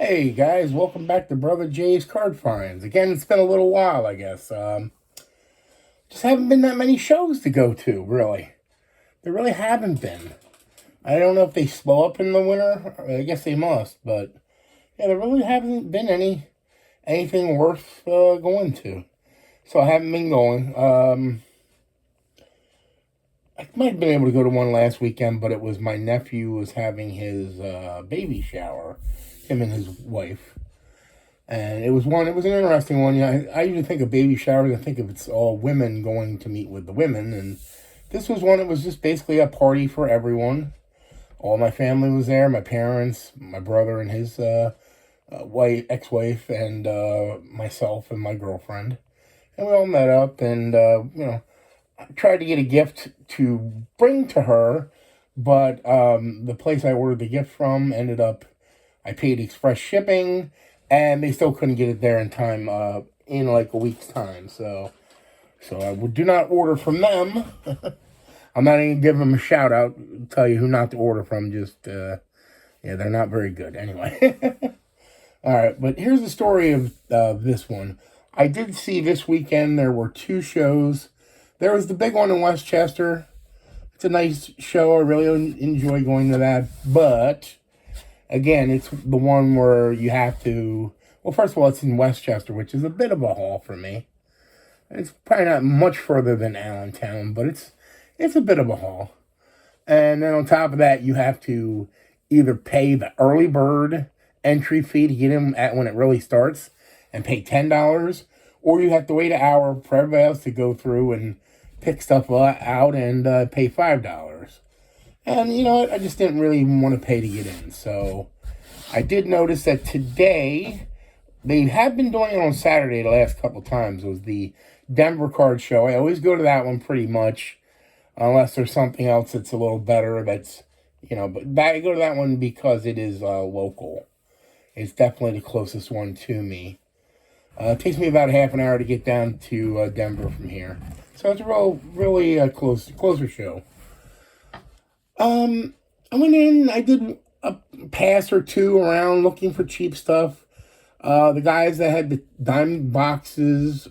Hey guys, welcome back to Brother Jay's Card Finds. Again, it's been a little while, I guess. Just haven't been that many shows to go to, really. There really haven't been. I don't know if they slow up in the winter. I guess they must, but yeah, there really haven't been anything worth going to. So I haven't been going. I might have been able to go to one last weekend, but it was my nephew was having his baby shower, him and his wife. And it was an interesting one. I usually think of baby showers, I think of it's all women going to meet with the women. And this was one that was just basically a party for everyone. All my family was there, my parents, my brother and his ex-wife, and myself and my girlfriend. And we all met up and, I tried to get a gift to bring to her, but the place I ordered the gift from ended up, I paid express shipping, and they still couldn't get it there in time, in like a week's time. So I do not order from them. I'm not even give them a shout out, tell you who not to order from. Just yeah, they're not very good anyway. All right, but here's the story of this one. I did see this weekend there were two shows. There was the big one in Westchester. It's a nice show. I really enjoy going to that, but again, it's the one where you have to. Well, first of all, it's in Westchester, which is a bit of a haul for me. It's probably not much further than Allentown, but it's a bit of a haul. And then on top of that, you have to either pay the early bird entry fee to get in at when it really starts, and pay $10, or you have to wait an hour for everybody else to go through and pick stuff out and pay $5. And you know what? I just didn't really want to pay to get in. So I did notice that today, they have been doing it on Saturday the last couple times. It was the Denver Card Show. I always go to that one pretty much, unless there's something else that's a little better. That's, but I go to that one because it is local. It's definitely the closest one to me. It takes me about half an hour to get down to Denver from here. So it's a really closer show. I went in, I did a pass or two around looking for cheap stuff. The guys that had the diamond boxes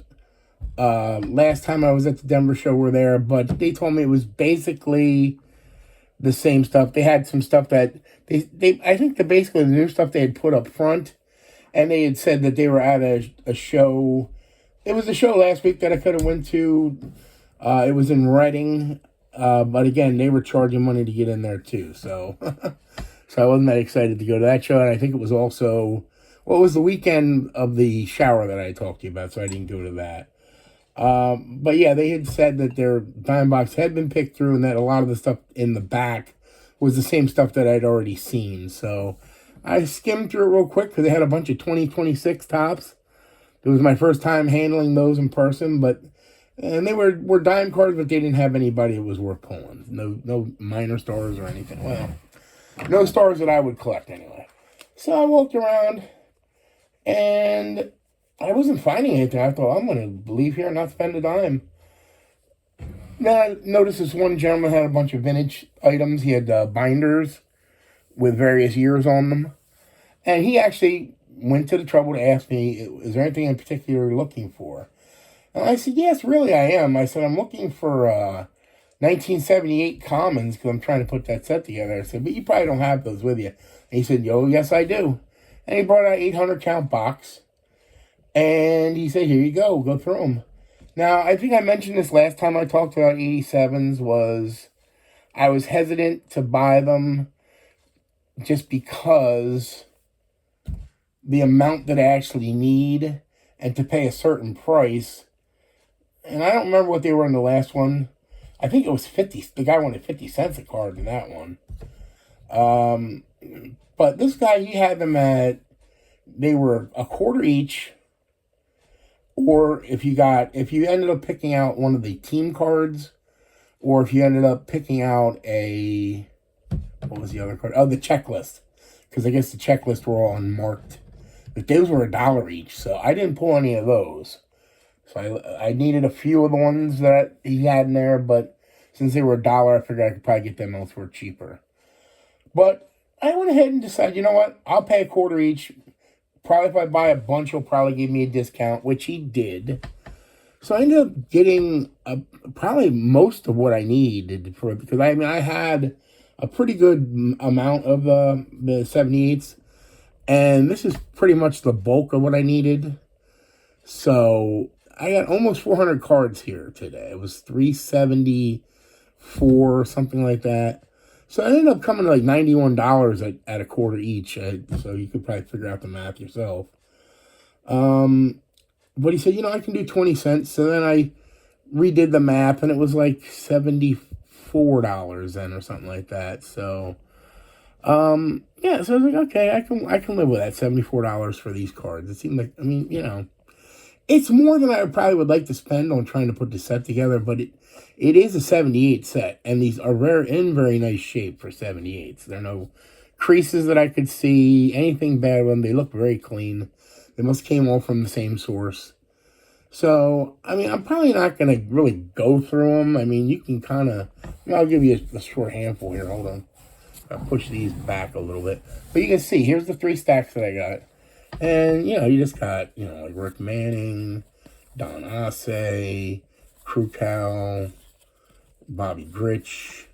last time I was at the Denver show were there, but they told me it was basically the same stuff. They had some stuff that I think basically the new stuff they had put up front, and they had said that they were at a show. It was a show last week that I could have went to. It was in Reading. But again, they were charging money to get in there too. So so I wasn't that excited to go to that show. And I think it was also, well, it was the weekend of the shower that I talked to you about, so I didn't go to that. But yeah, they had said that their dime box had been picked through and that a lot of the stuff in the back was the same stuff that I'd already seen. So I skimmed through it real quick because they had a bunch of 2026 tops. It was my first time handling those in person, and they were dime cards, but they didn't have anybody that was worth pulling. No minor stars or anything. Well, no stars that I would collect anyway. So I walked around, and I wasn't finding anything. I thought, I'm going to leave here and not spend a dime. Then I noticed this one gentleman had a bunch of vintage items. He had binders with various years on them. And he actually went to the trouble to ask me, is there anything in particular you're looking for? And I said, yes, really I am. I said, I'm looking for 1978 Commons because I'm trying to put that set together. I said, but you probably don't have those with you. And he said, yo, yes, I do. And he brought out 800 count box. And he said, here you go through them. Now, I think I mentioned this last time I talked about 87s was I was hesitant to buy them just because the amount that I actually need and to pay a certain price. And I don't remember what they were in the last one. I think it was 50. The guy wanted 50 cents a card in that one. But this guy, he had them they were a quarter each. Or if you ended up picking out one of the team cards, or if you ended up picking out what was the other card? Oh, the checklist. Because I guess the checklist were all unmarked. But those were $1 each, so I didn't pull any of those. So I needed a few of the ones that he had in there, but since they were $1, I figured I could probably get them elsewhere cheaper. But I went ahead and decided, you know what? I'll pay a quarter each. probably if I buy a bunch, he'll probably give me a discount, which he did. So I ended up getting probably most of what I needed for, because I mean I had a pretty good amount of the 78s, and this is pretty much the bulk of what I needed. So I got almost 400 cards here today. It was 374, something like that. So it ended up coming to like $91 at a quarter each. So you could probably figure out the math yourself. But he said, I can do 20 cents. So then I redid the math, and it was like $74 then or something like that. So, yeah, so I was like, okay, I can live with that, $74 for these cards. It seemed like, I mean, it's more than I probably would like to spend on trying to put the set together, but it is a 78 set, and these are very nice shape for 78s. There are no creases that I could see, anything bad with them. They look very clean. They must came all from the same source. So, I mean, I'm probably not going to really go through them. I mean, you can kind of, I'll give you a short handful here. Hold on. I'll push these back a little bit. But you can see, here's the 3 stacks that I got. And, you just got, like Rick Manning, Don Asse, Crew Cal, Bobby Grich,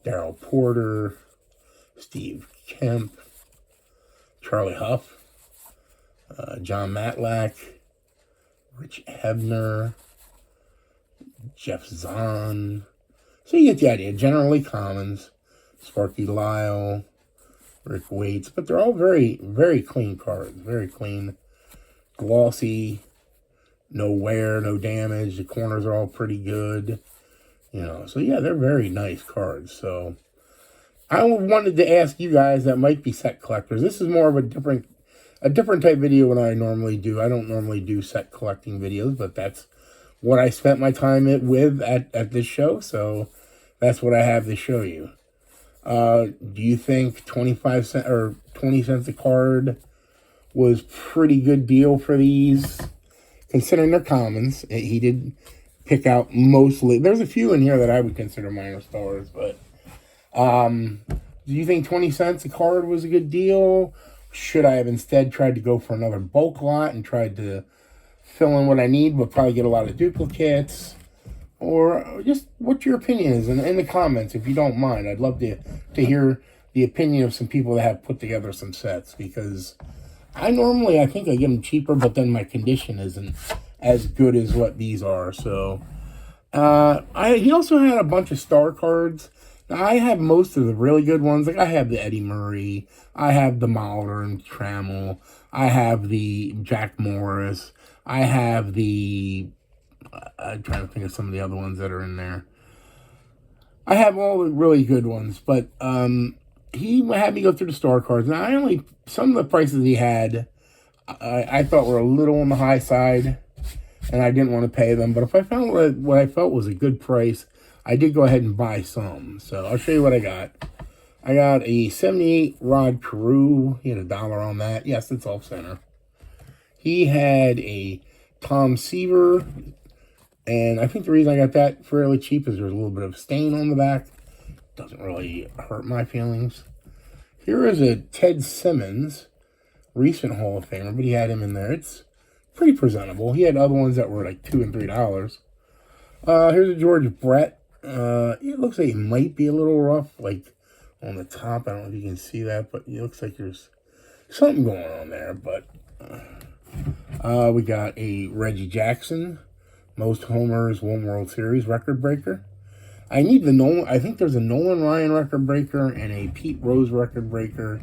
Darrell Porter, Steve Kemp, Charlie Huff, John Matlack, Rich Hebner, Jeff Zahn. So you get the idea. Generally Commons, Sparky Lyle, Rick Waits. But they're all very clean cards. Very clean. Glossy. No wear, no damage. The corners are all pretty good. So yeah, they're very nice cards. So I wanted to ask you guys that might be set collectors. This is more of a different type video than I normally do. I don't normally do set collecting videos, but that's what I spent my time with at this show, so that's what I have to show you. Do you think 25 cents or 20 cents a card was pretty good deal for these, considering they're commons? He did pick out mostly. There's a few in here that I would consider minor stars, but do you think 20 cents a card was a good deal? Should I have instead tried to go for another bulk lot and tried to fill in what I need, but probably get a lot of duplicates? Or just what your opinion is in the comments, if you don't mind. I'd love to hear the opinion of some people that have put together some sets, because I think I get them cheaper, but then my condition isn't as good as what these are. So he also had a bunch of star cards. Now, I have most of the really good ones. Like I have the Eddie Murray, I have the Mauldin and Trammell, I have the Jack Morris, I have the I'm trying to think of some of the other ones that are in there. I have all the really good ones, but he had me go through the star cards. Now, some of the prices he had, I thought were a little on the high side, and I didn't want to pay them. But if I found what I felt was a good price, I did go ahead and buy some. So I'll show you what I got. I got a 78 Rod Carew. He had $1 on that. Yes, it's off center. He had a Tom Seaver. And I think the reason I got that fairly cheap is there's a little bit of stain on the back. Doesn't really hurt my feelings. Here is a Ted Simmons, recent Hall of Famer, but he had him in there. It's pretty presentable. He had other ones that were like $2 and $3. Here's a George Brett. It looks like it might be a little rough, like on the top. I don't know if you can see that, but it looks like there's something going on there. But we got a Reggie Jackson, most homers, 1 World Series record breaker. I need the Nolan. I think there's a Nolan Ryan record breaker and a Pete Rose record breaker.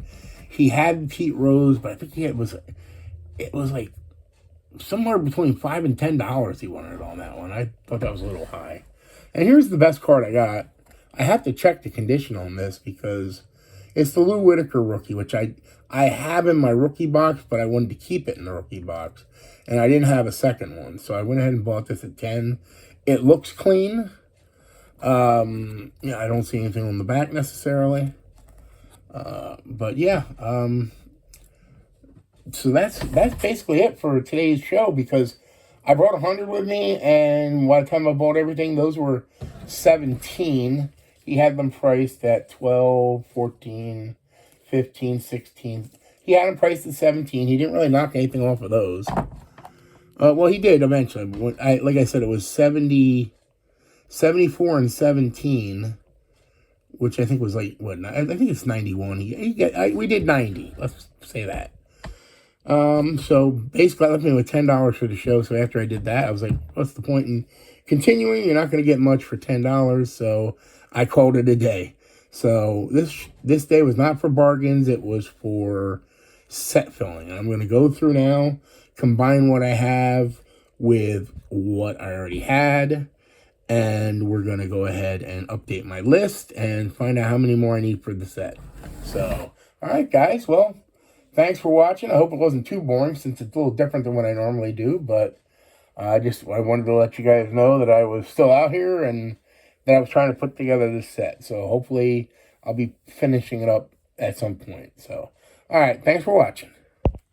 He had Pete Rose, but I think it was like somewhere between $5 and $10 he wanted on that one. I thought that was a little high. And here's the best card I got. I have to check the condition on this because it's the Lou Whitaker rookie, which I have in my rookie box, but I wanted to keep it in the rookie box. And I didn't have a second one, so I went ahead and bought this at 10. It looks clean. I don't see anything on the back necessarily. But yeah, so that's basically it for today's show, because I brought 100 with me, and by the time I bought everything, those were 17. He had them priced at 12, 14, 15, 16. he had them priced at 17. He didn't really knock anything off of those. Well, he did eventually. Like I said, it was 70, 74 and 17, which I think was like, what, I think it's 91. We did 90. Let's say that. So basically I left me with $10 for the show. So after I did that, I was like, what's the point in continuing? You're not going to get much for $10. So I called it a day. So this day was not for bargains. It was for set filling. I'm going to go through now, combine what I have with what I already had, and we're going to go ahead and update my list and find out how many more I need for the set. So, all right, guys. Well, thanks for watching. I hope it wasn't too boring since it's a little different than what I normally do, but I wanted to let you guys know that I was still out here and that I was trying to put together this set. So hopefully I'll be finishing it up at some point. So, all right. Thanks for watching.